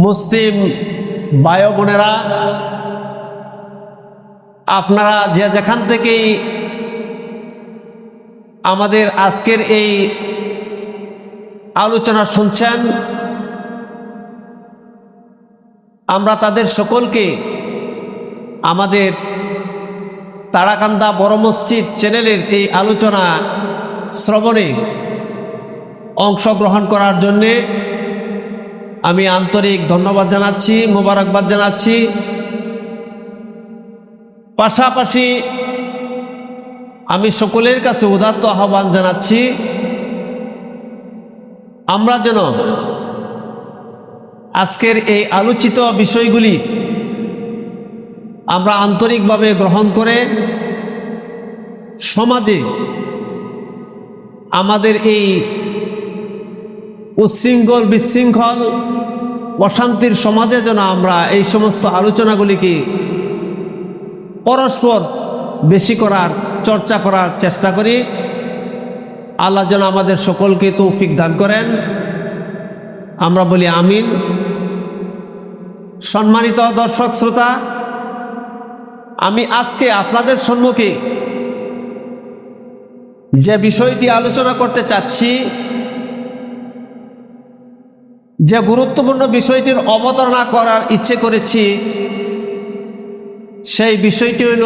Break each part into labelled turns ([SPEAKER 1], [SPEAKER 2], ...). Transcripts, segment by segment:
[SPEAKER 1] মুসলিম ভাই বোনেরা, আপনারা যে যেখান থেকেই আমাদের আজকের এই আলোচনা শুনছেন, আমরা তাদের সকলকে আমাদের তারাকান্দা বড় মসজিদ চ্যানেলের এই আলোচনা শ্রবণে অংশগ্রহণ করার জন্যে আমি আন্তরিক ধন্যবাদ জানাচ্ছি, মোবারকবাদ জানাচ্ছি। পাশাপাশি আমি সকলের কাছে উদাত্ত আহ্বান জানাচ্ছি, আমরা যেন আজকের এই আলোচিত বিষয়গুলি আমরা আন্তরিকভাবে গ্রহণ করে সমাজে আমাদের এই উচ্ছৃঙ্খল বিশৃঙ্খল অশান্তির সমাজে যেন আমরা এই সমস্ত আলোচনাগুলিকে পরস্পর বেশি করার চর্চা করার চেষ্টা করি। আল্লাহ যেন আমাদের সকলকে তৌফিক দান করেন, আমরা বলি আমিন। সম্মানিত দর্শক শ্রোতা, আমি আজকে আপনাদের সম্মুখে যে বিষয়টি আলোচনা করতে চাচ্ছি, যে গুরুত্বপূর্ণ বিষয়টির অবতারণা করার ইচ্ছে করেছি, সেই বিষয়টি হল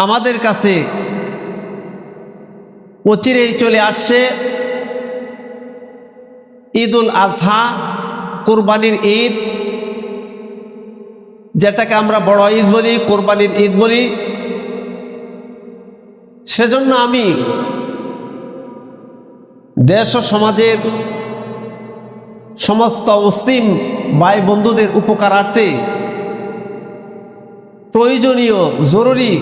[SPEAKER 1] আমাদের কাছে অচিরেই চলে আসছে ঈদুল আজহা, কোরবানির ঈদ, যেটাকে আমরা বড় ঈদ বলি, কোরবানির ঈদ বলি। সেজন্য আমি দেশ ও সমাজের সমস্ত মুসলিম ভাই বন্ধুদের উপকারার্থে প্রয়োজনীয়, জরুরি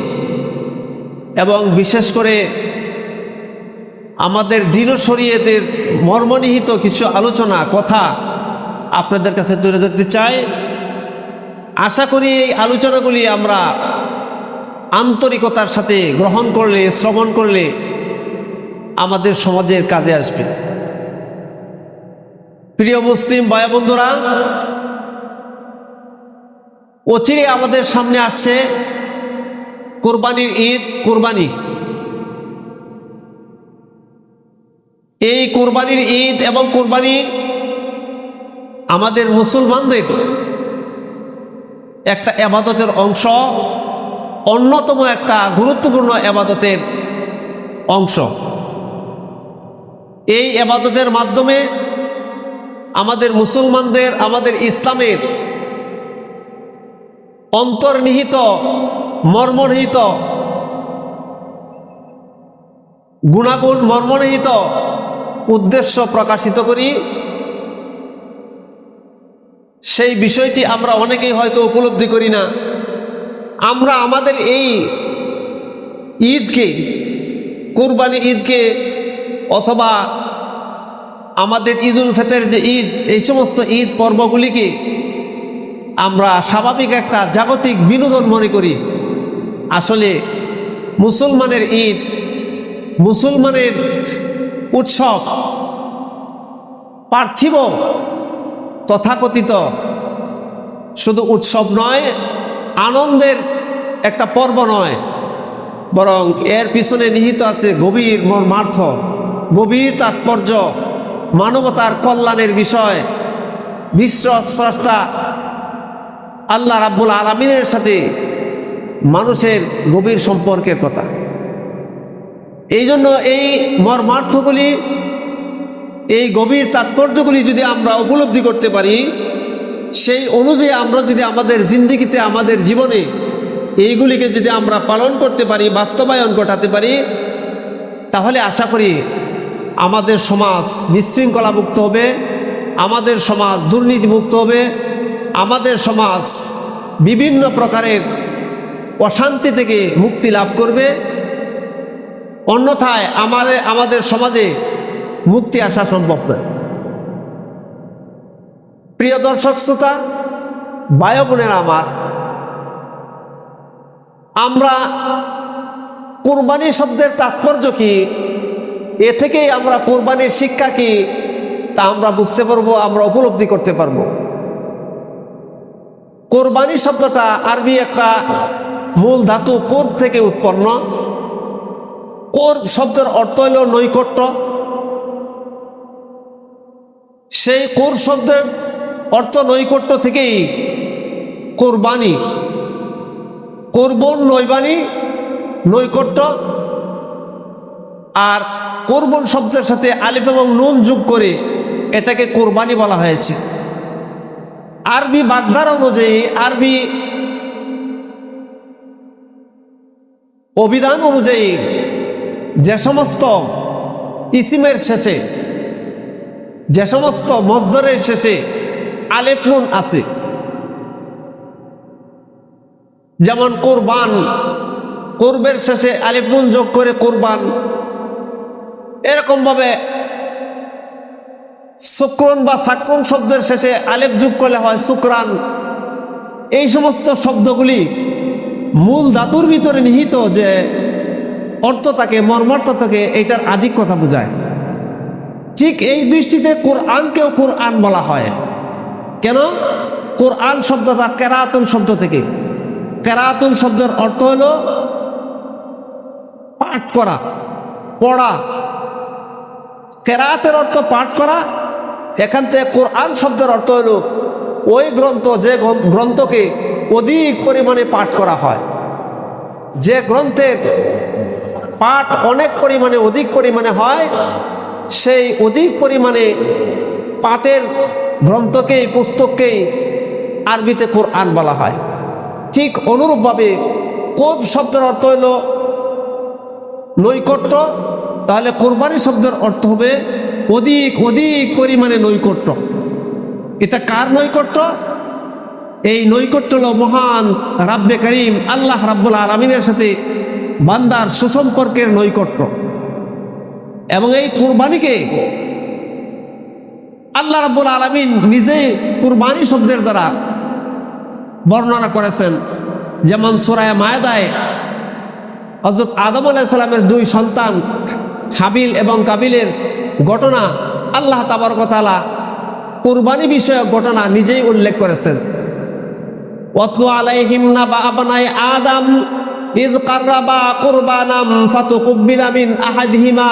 [SPEAKER 1] এবং বিশেষ করে আমাদের দ্বীন ও শরীয়তের মর্মনিহিত কিছু আলোচনা কথা আপনাদের কাছে তুলে ধরতে চাই। আশা করি এই আলোচনাগুলি আমরা আন্তরিকতার সাথে গ্রহণ করলে, শ্রবণ করলে আমাদের সমাজের কাজে আসবে। প্রিয় মুসলিম ভাই বন্ধুরা, অচিরে আমাদের সামনে আসছে কোরবানির ঈদ, কোরবানি। এই কোরবানির ঈদ এবং কোরবানি আমাদের মুসলমানদের একটা ইবাদতের অংশ, অন্যতম একটা গুরুত্বপূর্ণ ইবাদতের অংশ। এই ইবাদতের মাধ্যমে আমাদের মুসলমানদের, আমাদের ইসলামের অন্তর্নিহিত, মর্মনিহিত গুণাগুণ, মর্মনিহিত উদ্দেশ্য প্রকাশিত করি। সেই বিষয়টি আমরা অনেকেই হয়তো উপলব্ধি করি না। আমরা আমাদের এই ঈদকে, কুরবানি ঈদকে, অথবা আমাদের ঈদুল ফিতর যে ঈদ, এই সমস্ত ঈদ পর্বগুলিকে আমরা স্বাভাবিক একটা জাগতিক বিনোদন মনে করি। আসলে মুসলমানের ঈদ, মুসলমানের উৎসব পার্থিব তথাকথিত শুধু উৎসব নয়, আনন্দের একটা পর্ব নয়, বরং এর পিছনে নিহিত আছে গভীর মর্মার্থ, গভীর তাৎপর্য, মানবতার কল্যাণের বিষয়, বিশ্ব স্রষ্টা আল্লাহ রাব্বুল আলামিনের সাথে মানুষের গভীর সম্পর্কের কথা। এই জন্য এই মর্মার্থগুলি, এই গভীর তাৎপর্যগুলি যদি আমরা উপলব্ধি করতে পারি, সেই অনুযায়ী আমরা যদি আমাদের জিন্দেগিতে, আমাদের জীবনে এইগুলিকে যদি আমরা পালন করতে পারি, বাস্তবায়ন ঘটাতে পারি, তাহলে আশা করি আমাদের সমাজ বিশৃঙ্খলামুক্ত হবে, আমাদের সমাজ দুর্নীতিমুক্ত হবে, আমাদের সমাজ বিভিন্ন প্রকারের অশান্তি থেকে মুক্তি লাভ করবে। অন্যথায় আমাদের সমাজে মুক্তি আসা সম্ভব নয়। প্রিয় দর্শক শ্রোতা, ভাই বোনেরা আমার, আমরা কোরবানি শব্দের তাৎপর্য কি, এ থেকেই আমরা কোরবানির শিক্ষা কি তা আমরা বুঝতে পারবো, আমরা উপলব্ধি করতে পারবো। কোরবানি শব্দটা আরবি একটা মূল ধাতু কোরব থেকে উৎপন্ন। কোরব শব্দের অর্থ হল নৈকট্য। সেই কোরব শব্দের অর্থ নৈকট্য থেকেই কোরবানি, কোরবন নৈবানি, নৈকট্য। আর কোরবন শব্দের সাথে আলিফ এবং নুন যোগ করে এটাকে কোরবানি বলা হয়েছে। আরবি বাগধারা অনুযায়ী, আরবি অভিধান অনুযায়ী যে সমস্ত ইসিমের শেষে, যে সমস্ত মসদরের শেষে আলিফ নুন আছে, যেমন কোরবান, কোরবের শেষে আলিফ নুন যোগ করে কোরবান। এরকম ভাবে শুক্রন বা সাক্রন শব্দের শেষে আলিফ যোগ করলে হয় শুক্রান। এই সমস্ত শব্দগুলি মূল ধাতুর ভিতরে নিহিত যে অর্থ থাকে, মর্মার্থ থাকে, এটার আদিক কথা বোঝায়। ঠিক এই দৃষ্টিতে কোরআনকেও কোরআন বলা হয়। কেন? কোরআন শব্দটা কেরাতুন শব্দ থেকে। কেরাতুন শব্দের অর্থ হলো পাঠ করা, পড়া। কেরাতের অর্থ পাঠ করা। এখান থেকে কোরআন শব্দের অর্থ হলো ওই গ্রন্থ, যে গ্রন্থকে অধিক পরিমাণে পাঠ করা হয়, যে গ্রন্থের পাঠ অনেক পরিমাণে, অধিক পরিমাণে হয়, সেই অধিক পরিমাণে পাঠের গ্রন্থকেই, পুস্তককেই আরবিতে কোরআন বলা হয়। ঠিক অনুরূপভাবে কোরব শব্দের অর্থ হলো নৈকট্য। তাহলে কোরবানি শব্দের অর্থ হবে অধিক অধিক পরিমাণে নৈকট্য। এটা কার নৈকট্য? এই নৈকট্য হলো মহান রাব্বে করিম আল্লাহ রাব্বুল আলামিনের সাথে বান্দার সুসম্পর্কের নৈকট্য। এবং এই কুরবানিকে আল্লাহ রাব্বুল আলামিন নিজে কুরবানি শব্দের দ্বারা বর্ণনা করেছেন। যেমন সূরা মায়েদায় হযরত আদম আলাইহিস সালামের দুই সন্তান হাবিল এবং কাবিলের ঘটনা আল্লাহ তাবারক ওয়া তাআলা কুরবানি বিষয়ক ঘটনা নিজেই উল্লেখ করেছেন। ওয়াতলু আলাইহিম নাবা আবনাই আদম ইয কাররাবা কুরবানাম ফাতুকুব্বিলা মিন আহাদিহিমা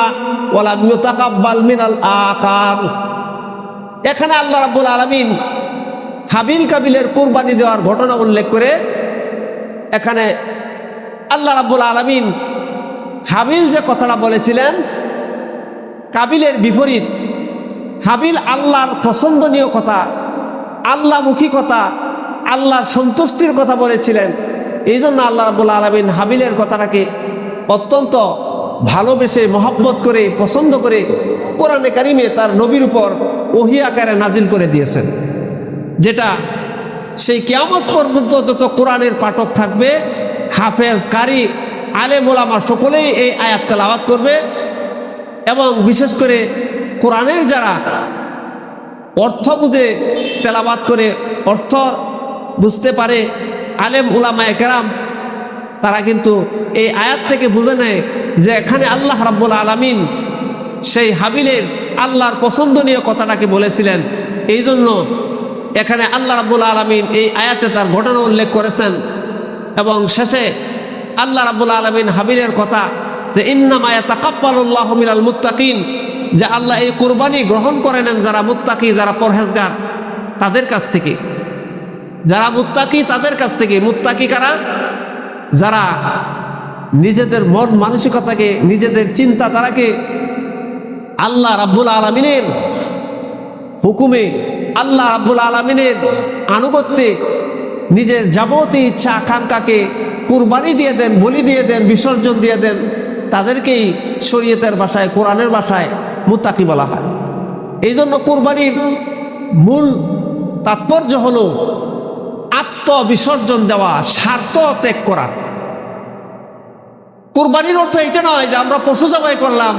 [SPEAKER 1] ওয়া লাম ইউতাকাব্বাল মিনাল আখার। এখানে আল্লাহ রাব্বুল আলামিন হাবিল কাবিলের কুরবানি দেওয়ার ঘটনা উল্লেখ করে এখানে আল্লাহ রাব্বুল আলামিন হাবিল যে কথাটা বলেছিলেন কাবিলের বিপরীত, হাবিল আল্লাহর পছন্দনীয় কথা, আল্লাহমুখী কথা, আল্লাহর সন্তুষ্টির কথা বলেছিলেন। এই জন্য আল্লাহ রাব্বুল আলামিন হাবিলের কথাটাকে অত্যন্ত ভালোবেসে, মহব্বত করে, পছন্দ করে কোরআনে কারিমে তার নবীর উপর ওহী আকারে নাজিল করে দিয়েছেন। যেটা সেই কিয়ামত পর্যন্ত যত কোরআনের পাঠক থাকবে, হাফেজ, কারি, আলেম ওলামা সকলেই এই আয়াত তেলাওয়াত করবে। এবং বিশেষ করে কোরআনের যারা অর্থ বুঝে তেলাওয়াত করে, অর্থ বুঝতে পারে, আলেম উলামায়ে কেরাম, তারা কিন্তু এই আয়াত থেকে বুঝে নেয় যে এখানে আল্লাহ রাব্বুল আলামিন সেই হাবিলের আল্লাহর পছন্দনীয় কথাটাকে বলেছিলেন। এই জন্য এখানে আল্লাহ রাব্বুল আলামিন এই আয়াতে তার ঘটনা উল্লেখ করেছেন। এবং শেষে আল্লাহ রাব্বুল আলামিন হাবিলের কথা যে ইন্নামা ইয়াতাকাব্বালুল্লাহু মিনাল মুত্তাকিন, যে আল্লাহ এই কুরবানি গ্রহণ করে নেন যারা মুত্তাকি, যারা পরহেজগার তাদের কাছ থেকে। যারা মুত্তাকি তাদের কাছ থেকে। মুত্তাকি কারা? যারা নিজেদের মন মানসিকতাকে, নিজেদের চিন্তাধারাকে আল্লাহ রাব্বুল আলামিনের হুকুমে, আল্লাহ রাব্বুল আলামিনের আনুগত্যে নিজের যাবতীয় ইচ্ছা আকাঙ্ক্ষাকে কুরবানি দিয়ে দেন, বলি দিয়ে দেন, বিসর্জন দিয়ে দেন, তাদেরকেই শরীয়তের ভাষায়, কোরআনের ভাষায় মুত্তাকি বলা হয়। এই জন্য কুরবানির মূল তাৎপর্য হলো আত্মবিসর্জন দেওয়া, স্বার্থ ত্যাগ করা। কুরবানির অর্থ এটা নয় যে আমরা পশু জবাই করলাম,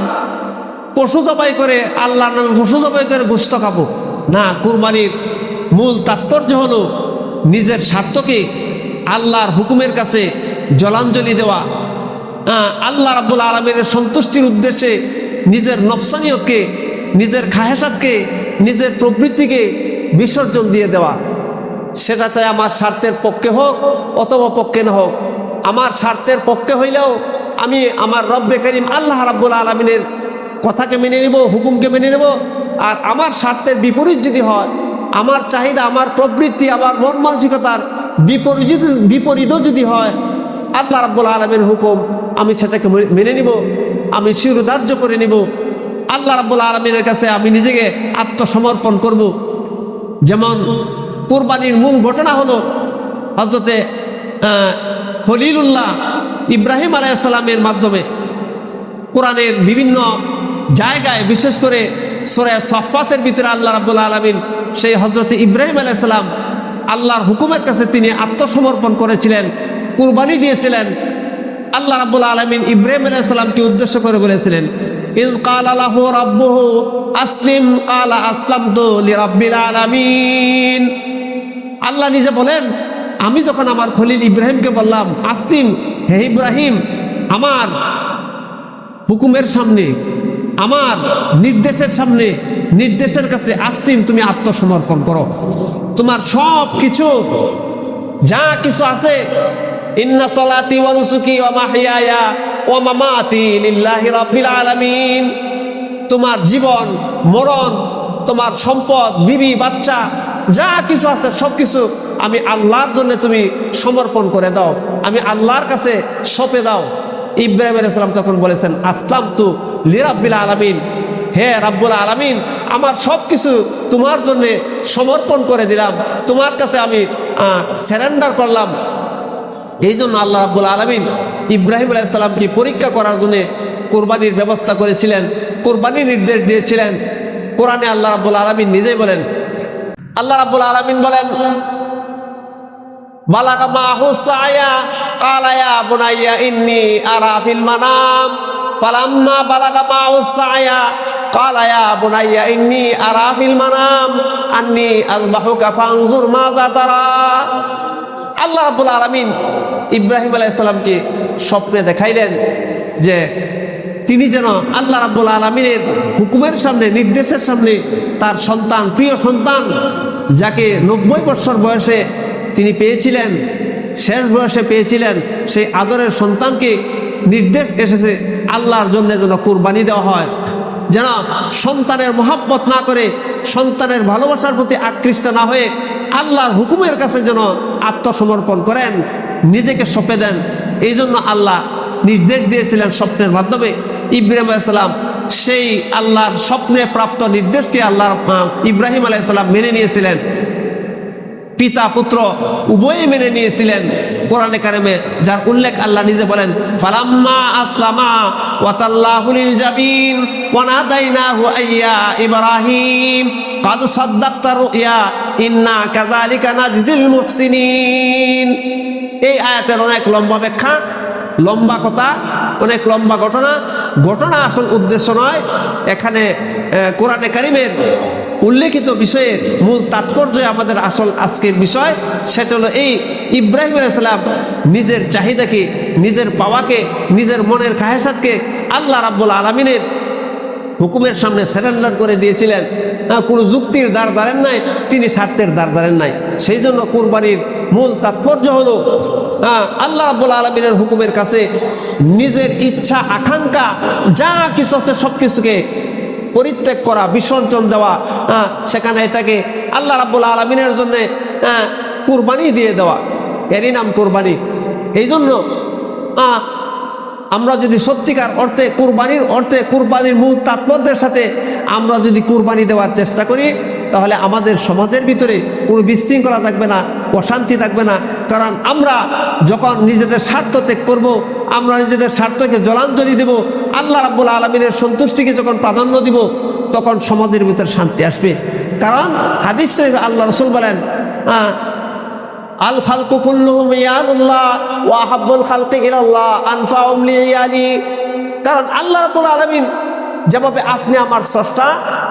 [SPEAKER 1] পশু জবাই করে আল্লাহর নামে পশু জবাই করে গোশত খাবো। না, কুরবানির মূল তাৎপর্য হলো নিজের স্বার্থকে আল্লাহর হুকুমের কাছে জলাঞ্জলি দেওয়া, আল্লাহ রাব্বুল আলামিনের সন্তুষ্টির উদ্দেশ্যে নিজের নফসানিয়তকে, নিজের খাহেসাতকে নিজের প্রবৃত্তিকে বিসর্জন দিয়ে দেওয়া, সেটা চাই আমার স্বার্থের পক্ষে হোক অথবা পক্ষে না হোক। আমার স্বার্থের পক্ষে হইলেও আমি আমার রব্বে করিম আল্লাহ রাব্বুল আলামিনের কথাকে মেনে নেব, হুকুমকে মেনে নেব। আর আমার স্বার্থের বিপরীত যদি হয়, আমার চাহিদা, আমার প্রবৃত্তি, আমার মন মানসিকতার বিপরীতও যদি হয়, আল্লাহ রাব্বুল আলামিনের হুকুম আমি সেটাকে মেনে নিব, আমি শিরোধার্য করে নিব। আল্লাহ রাব্বুল আলামিনের কাছে আমি নিজেকে আত্মসমর্পণ করব। যেমন কুরবানির মূল ঘটনা হলো হযরতে খলিলুল্লাহ ইব্রাহিম আলাইহিস সালামের মাধ্যমে কোরআনের বিভিন্ন জায়গায়, বিশেষ করে সূরা সাফফাতের ভিতরে আল্লাহ রাব্বুল আলামিন সেই হযরতে ইব্রাহিম আলাইহিস সালাম আল্লাহর হুকুমের কাছে তিনি আত্মসমর্পণ করেছিলেন, কুরবানি দিয়েছিলেন। আল্লাহ রাব্বুল আলামিন ইব্রাহিম আলাইহিস সালামকে উদ্দেশ্য করে বলেছিলেন, ইয ক্বালা লাহু রাব্বুহু আসলিম ক্বালা আসলামতু লিরাব্বিল আলামিন। আল্লাহ নিজে বলেন, আমি যখন আমার খলিল ইব্রাহিমকে বললাম, আসলিম, হে ইব্রাহিম, আমার হুকুমের সামনে, আমার নির্দেশের সামনে, নির্দেশের কাছে আসলিম, তুমি আত্মসমর্পণ করো। তোমার সব কিছু, যা কিছু আছে, ইন্না সলাতি ওয়া নুসুকি ওয়া মাহইয়ায়া ওয়া মামাতি লিল্লাহি রাব্বিল আলামিন। তোমার জীবন, মরণ, তোমার সম্পদ, বিবি, বাচ্চা, যা কিছু আছে সব কিছু আমি আল্লাহর জন্য তুমি সমর্পণ করে দাও, আমি আল্লাহর কাছে সঁপে দাও। ইব্রাহিম আলাইহিস সালাম তখন বলেছেন, আসলামতু লিরাব্বিল আলামিন, হে রাব্বুল আলামিন, আমার সব কিছু তোমার জন্য সমর্পণ করে দিলাম, তোমার কাছে আমি সারেন্ডার করলাম। এই জন্য আল্লাহ রাব্বুল আলামিন ইব্রাহিম আলাইহিস সালামকে পরীক্ষা করার জন্য কোরবানির ব্যবস্থা করেছিলেন, কোরবানির নির্দেশ দিয়েছিলেন। কোরআনে আল্লাহ রাব্বুল আলামিন নিজেই বলেন, আল্লাহ রাব্বুল আলামিন বলেন, বালাগা মাহু সায়া ক্বালা ইয়া বুনাইয়া ইন্নী আরা ফিল মানাম ফালাম্মা বালাগা মাহু সায়া ক্বালা ইয়া বুনাইয়া ইন্নী আরা ফিল মানাম আন্নী আযবাহুকা ফানজুর মাযা তারা। আল্লাহ রাব্বুল আলামিন ইব্রাহিম আলাইহিস সালামকে স্বপ্নে দেখাইলেন যে তিনি যেন আল্লাহ রাব্বুল আলামিনের হুকুমের সামনে, নির্দেশের সামনে তার সন্তান, প্রিয় সন্তান, যাকে 90 বছর বয়সে তিনি পেয়েছিলেন, শেষ বয়সে পেয়েছিলেন, সেই আদরের সন্তানকে নির্দেশ এসেছে আল্লাহর জন্য যেন কুরবানি দেওয়া হয়, যেন সন্তানের মহব্বত না করে, সন্তানের ভালোবাসার প্রতি আকৃষ্ট না হয়ে আল্লাহর হুকুমের কাছে যেন আত্মসমর্পণ করেন, নিজেকে সঁপে দেন। এই জন্য আল্লাহ নির্দেশ দিয়েছিলেন স্বপ্নের মাধ্যমে। ইব্রাহিম আলাইহিস সালাম সেই আল্লাহর স্বপ্নে প্রাপ্ত নির্দেশকে আল্লাহ ইব্রাহিম আলাইহিস সালাম মেনে নিয়েছিলেন, পিতা পুত্র উভয়ে মেনে নিয়েছিলেন। কোরআনে কারিমে যার উল্লেখ আল্লাহ নিজে বলেন, ফালাম্মা আসলামা ওয়া তাল্লাহু লিল জাবিন ওয়া নাদাইনাহু আইয়া ইব্রাহিম কাদ সাদ্দাকতা রুইয়া ইন্না কাযালিকা নাজজিল মুহসিনিন। এই আয়াতের অনেক লম্বা ব্যাখ্যা, লম্বা কথা, অনেক লম্বা ঘটনা আসল উদ্দেশ্য নয়। এখানে কোরআনে কারিমের উল্লেখিত বিষয়ে মূল তাৎপর্য আমাদের আসল আজকের বিষয়, সেটা হলো এই ইব্রাহিম আলাইহিস সালাম নিজের চাহিদাকে, নিজের পাওয়াকে, নিজের মনের খাহেসাতকে আল্লাহ রাব্বুল আলামিনের হুকুমের সামনে সারেন্ডার করে দিয়েছিলেন। কোনো যুক্তির দ্বার দাঁড়েন নাই, তিনি স্বার্থের দ্বার দাঁড়েন নাই। সেই জন্য কুরবানির মূল তাৎপর্য হলো আল্লাহ রাব্বুল আলামিনের হুকুমের কাছে নিজের ইচ্ছা, আকাঙ্ক্ষা, যা কিছু আছে সব কিছুকে পরিত্যাগ করা, বিসর্জন দেওয়া, সেখানে এটাকে আল্লাহ রাব্বুল আলামিনের জন্য কুরবানি দিয়ে দেওয়া, এরই নাম কুরবানি। এই জন্য আমরা যদি সত্যিকার অর্থে কুরবানির মূল তাৎপর্যের সাথে আমরা যদি কুরবানি দেওয়ার চেষ্টা করি, তাহলে আমাদের সমাজের ভিতরে কোনো বিশৃঙ্খলা থাকবে না, অশান্তি থাকবে না। কারণ আমরা যখন নিজেদের স্বার্থ ত্যাগ করব, আমরা নিজেদের স্বার্থকে জলাঞ্জলি দেব, আল্লাহ রাব্বুল আলামিনের সন্তুষ্টিকে যখন প্রাধান্য দিব, তখন সমাজের ভিতরে শান্তি আসবে। কারণ হাদিস শরীফে আল্লাহ রাসূল বলেন, আল খালকু কুল্লুহুম ইয়ানুল্লাহ ওয়া আহাব্বুল খালকি ইলাল্লাহ আনফাউহুম লিয়ালি। কারণ আল্লাহ রাব্বুল আলামিন যেভাবে আপনি আমার স্রষ্টা,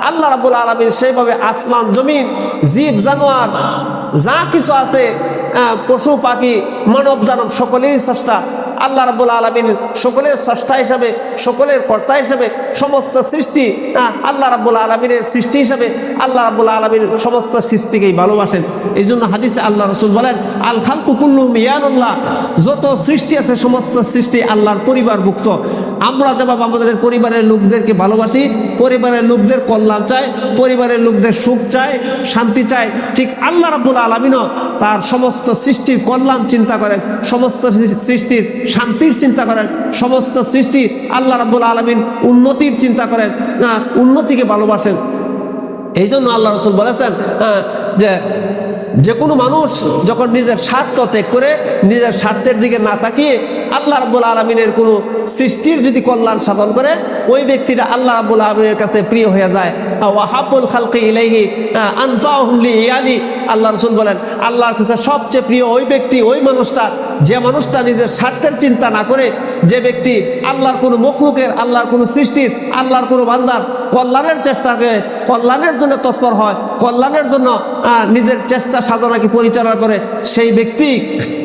[SPEAKER 1] আল্লাহ রাব্বুল আলামিন সেইভাবে আসমান, জমিন, জীব জানোয়ার, যা কিছু আছে, পশু পাখি, মানব দানব, সকলেই স্রষ্টা। আল্লাহ রাব্বুল আলামিন সকলের স্রষ্টা হিসাবে, সকলের কর্তা হিসাবে, সমস্ত সৃষ্টি আল্লাহ রাব্বুল আলামিনের সৃষ্টি হিসাবে আল্লাহ রাব্বুল আলামিন সমস্ত সৃষ্টিকেই ভালোবাসেন। এই জন্য হাদিসে আল্লাহ রাসূল বলেন, আল খালকু কুল্লুহুম ইয়ানুল্লাহ, যত সৃষ্টি আছে সমস্ত সৃষ্টি আল্লাহর পরিবারভুক্ত। আমরা যেভাবে আমাদের পরিবারের লোকদেরকে ভালোবাসি, পরিবারের লোকদের কল্যাণ চাই, পরিবারের লোকদের সুখ চাই, শান্তি চাই, ঠিক আল্লাহ রাব্বুল আলামিনও তার সমস্ত সৃষ্টির কল্যাণ চিন্তা করেন, সমস্ত সৃষ্টির শান্তির চিন্তা করেন, সমস্ত সৃষ্টি আল্লাহ রাব্বুল আলামিন উন্নতির চিন্তা করেন, উন্নতিকে ভালোবাসেন। এই জন্য আল্লাহ রাসূল বলেছেন যে কোনো মানুষ যখন নিজের স্বার্থ ত্যাগ করে নিজের স্বার্থের দিকে না তাকিয়ে আল্লাহ রাব্বুল আলামিনের কোনো সৃষ্টির যদি কল্যাণ সাধন করে, ওই ব্যক্তিটা আল্লাহ রাব্বুল আলামিনের কাছে প্রিয় হয়ে যায়। ওয়াহাবুল খালকি ইলাইহি আনফাউহুম লিয়ানি, আল্লাহ রাসূল বলেন আল্লাহর কাছে সবচেয়ে প্রিয় ওই ব্যক্তি, ওই মানুষটা, যে মানুষটা নিজের স্বার্থের চিন্তা না করে, যে ব্যক্তি আল্লাহর কোনো মখলুকের, আল্লাহর কোনো সৃষ্টির, আল্লাহর কোনো বান্দার কল্যাণের চেষ্টা করে, কল্যাণের জন্য তৎপর হয়, কল্যাণের জন্য নিজের চেষ্টা সাধনাকে পরিচালনা করে, সেই ব্যক্তি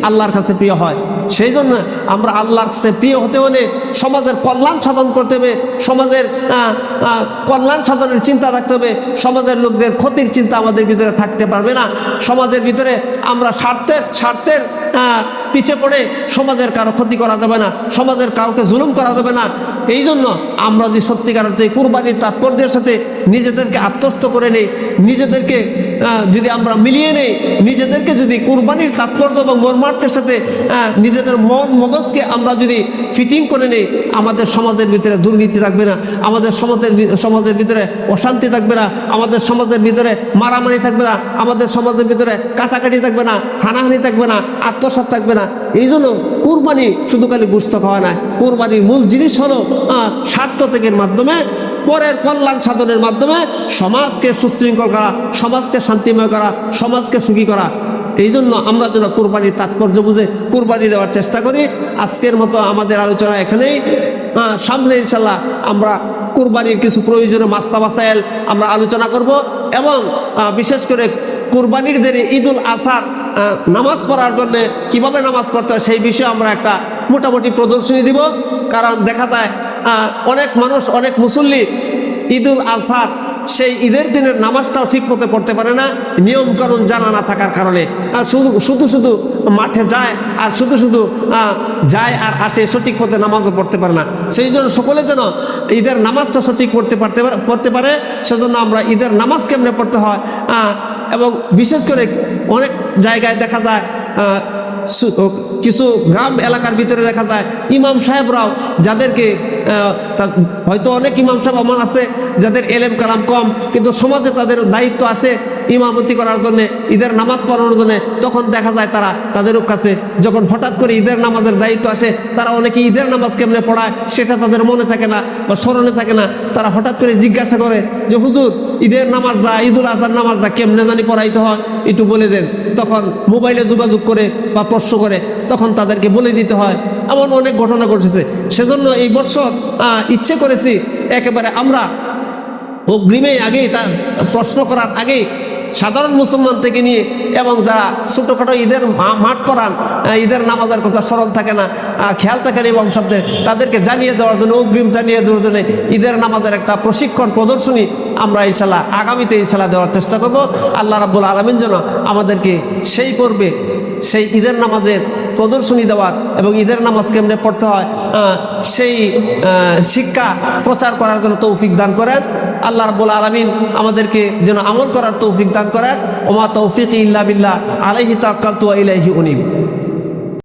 [SPEAKER 1] আল্লাহর কাছে প্রিয় হয়। সেই জন্য আমরা আল্লাহর কাছে প্রিয় হতে হলে সমাজের কল্যাণ সাধন করতে হবে, সমাজের কল্যাণ সাধনের চিন্তা রাখতে হবে। সমাজের লোকদের ক্ষতির চিন্তা আমাদের ভিতরে থাকতে পারবে না। সমাজের ভিতরে আমরা স্বার্থের পিছে পড়ে সমাজের কারো ক্ষতি করা যাবে না, সমাজের কাউকে জুলুম করা যাবে না। এই জন্য আমরা যে সত্যিকার অর্থে কুরবানির তাৎপর্যের সাথে নিজেদেরকে আত্মস্থ করে নেই, নিজেদেরকে যদি আমরা মিলিয়ে নেই, নিজেদেরকে যদি কুরবানির তাৎপর্য এবং মর্মার্থের সাথে নিজেদের মন মগজকে আমরা যদি ফিটিং করে নেই, আমাদের সমাজের ভিতরে দুর্নীতি থাকবে না, আমাদের সমাজের ভিতরে অশান্তি থাকবে না, আমাদের সমাজের ভিতরে মারামারি থাকবে না, আমাদের সমাজের ভিতরে কাটাকাটি থাকবে না, হানাহানি থাকবে না, আত্মসাৎ থাকবে না। এই জন্য কুরবানি শুধু খালি গোশত খাওয়া নয়, কুরবানির মূল জিনিস হলো স্বার্থ ত্যাগের মাধ্যমে, পরের কল্যাণ সাধনের মাধ্যমে সমাজকে সুশৃঙ্খল করা, সমাজকে শান্তিময় করা, সমাজকে সুখী করা। এই জন্য আমরা যেন কুরবানির তাৎপর্য বুঝে কুরবানি দেওয়ার চেষ্টা করি। আজকের মতো আমাদের আলোচনা এখানেই। সামনে ইনশাল্লাহ আমরা কুরবানির কিছু প্রয়োজনীয় মাসলা মাসাইল আমরা আলোচনা করব, এবং বিশেষ করে কুরবানির দিনে ঈদুল আজহার নামাজ পড়ার জন্য কিভাবে নামাজ পড়তে হয় সেই বিষয়ে আমরা একটা মোটামুটি প্রদর্শনী দিব। কারণ দেখা যায় অনেক মানুষ, অনেক মুসল্লি ঈদুল আজহার সেই ঈদের দিনের নামাজটাও ঠিক মতো পড়তে পারে না, নিয়মকানুন জানা না থাকার কারণে। শুধু মাঠে যায় আর শুধু যায় আর আসে, সঠিক পথে নামাজও পড়তে পারে না। সেই জন্য সকলে যেন ঈদের নামাজটা সঠিক পড়তে পারে, সেজন্য আমরা ঈদের নামাজ কেমনে পড়তে হয়, এবং বিশেষ করে অনেক জায়গায় দেখা যায় কিছু গ্রাম এলাকার ভিতরে দেখা যায় ইমাম সাহেবরাও, যাদেরকে হয়তো অনেক ইমাম সাহেব এমন আছে যাদের এলেম কালাম কম, কিন্তু সমাজে তাদের দায়িত্ব আসে ইমামতি করার জন্য, ঈদের নামাজ পড়ানোর জন্য। তখন দেখা যায় তাদের কাছে যখন হঠাৎ করে ঈদের নামাজের দায়িত্ব আসে, তারা অনেকে ঈদের নামাজ কেমনে পড়ায় সেটা তাদের মনে থাকে না বা স্মরণে থাকে না। তারা হঠাৎ করে জিজ্ঞাসা করে যে হুজুর, ঈদের নামাজ দা, ঈদুল আজহার নামাজ দা কেমনে জানি পড়াইতে হয়, একটু বলে দেন। তখন মোবাইলে যোগাযোগ করে বা প্রশ্ন করে তখন তাদেরকে বলে দিতে হয়। এমন অনেক ঘটনা ঘটেছে। সেজন্য এই বছর ইচ্ছে করেছি একেবারে আমরা অগ্রিমে আগেই তার প্রশ্ন করার আগেই সাধারণ মুসলমান থেকে নিয়ে, এবং যারা ছোটোখাটো ঈদের মাঠ পড়ান, ঈদের নামাজের কথা স্মরণ থাকে না, খেয়াল থাকে না এবং শব্দে, তাদেরকে জানিয়ে দেওয়ার জন্য, অগ্রিম জানিয়ে দেওয়ার জন্য ঈদের নামাজের একটা প্রশিক্ষণ প্রদর্শনী আমরা ইনশাল্লাহ আগামীতে ইনশাল্লাহ দেওয়ার চেষ্টা করব। আল্লাহ রাব্বুল আলামিন যেন আমাদেরকে সেই পর্বে সেই ঈদের নামাজের প্রদর্শনী দেওয়ার এবং ঈদের নামাজ কেমনে পড়তে হয় সেই শিক্ষা প্রচার করার জন্য তৌফিক দান করেন। আল্লাহ রাব্বুল আলামিন আমাদেরকে যেন আমল করার তৌফিক দান করেন। ওমা তৌফিক ইল্লা বিল্লাহ, আলাইহি তাওয়াক্কালতু ওয়া ইলাইহি উনীব।